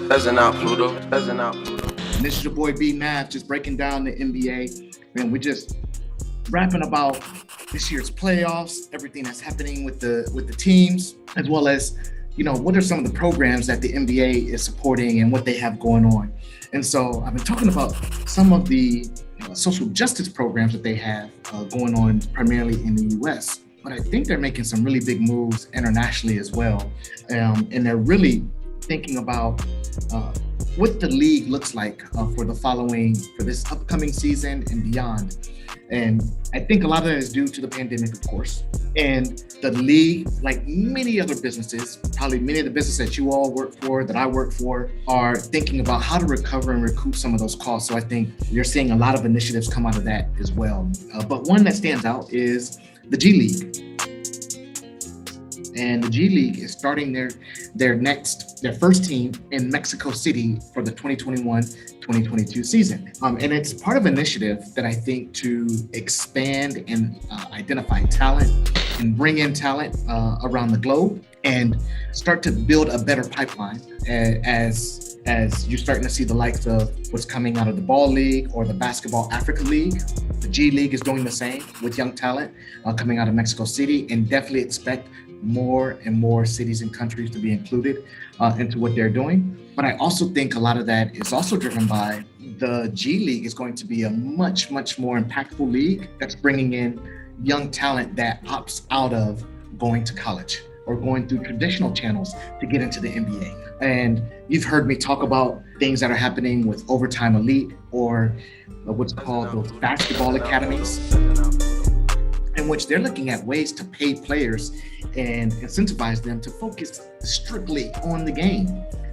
Peasant out, Pluto. Peasant out, Pluto. And this is your boy B Math, just breaking down the NBA. And we're just rapping about this year's playoffs, everything that's happening with the teams, as well as, what are some of the programs that the NBA is supporting and what they have going on. And so I've been talking about some of the social justice programs that they have going on primarily in the US. But I think they're making some really big moves internationally as well. And they're really thinking about what the league looks like for this upcoming season and beyond. And I think a lot of that is due to the pandemic, of course. And the league, like many other businesses, probably many of the businesses that you all work for, that I work for, are thinking about how to recover and recoup some of those costs. So I think you're seeing a lot of initiatives come out of that as well. But one that stands out is the GLeague. And the GLeague is starting their first team in Mexico City for the 2021-2022 season. And it's part of an initiative that I think to expand and identify talent and bring in talent around the globe and start to build a better pipeline as you're starting to see the likes of what's coming out of the Ball League or the Basketball Africa League. The G League is doing the same with young talent coming out of Mexico City, and definitely expect more and more cities and countries to be included into what they're doing. But I also think a lot of that is also driven by the G League is going to be a much, much more impactful league that's bringing in young talent that opts out of going to college or going through traditional channels to get into the NBA. And you've heard me talk about things that are happening with Overtime Elite or what's called those basketball academies, in which they're looking at ways to pay players and incentivize them to focus strictly on the game,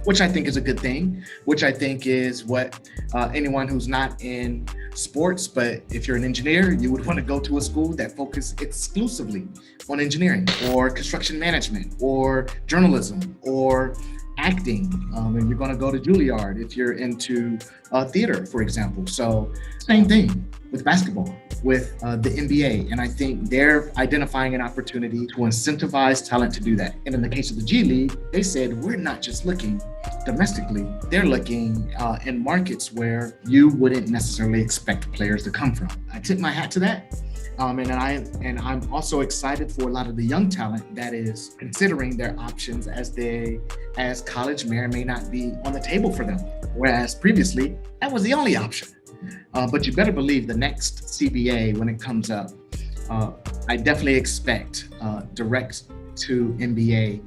which I think is a good thing, which I think is what anyone who's not in sports, but if you're an engineer, you would want to go to a school that focuses exclusively on engineering or construction management or journalism or acting. And you're going to go to Juilliard if you're into theater, for example. So same thing with basketball, with the NBA. And I think they're identifying an opportunity to incentivize talent to do that. And in the case of the G League, they said, we're not just looking domestically, they're looking in markets where you wouldn't necessarily expect players to come from. I tip my hat to that. And I'm also excited for a lot of the young talent that is considering their options as college may or may not be on the table for them. Whereas previously, that was the only option. But you better believe the next CBA, when it comes up, I definitely expect direct to NBA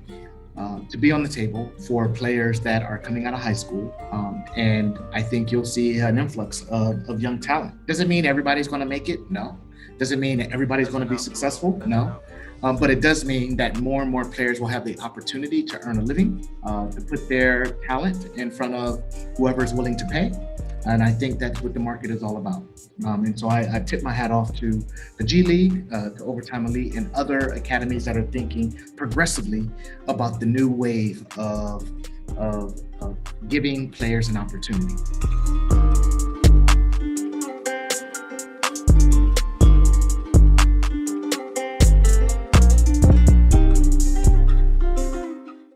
to be on the table for players that are coming out of high school. And I think you'll see an influx of young talent. Does it mean everybody's going to make it? No. Does it mean that everybody's going to be successful? No. But it does mean that more and more players will have the opportunity to earn a living, to put their talent in front of whoever's willing to pay. And I think that's what the market is all about. And so I tip my hat off to the G League, to Overtime Elite, and other academies that are thinking progressively about the new wave of giving players an opportunity.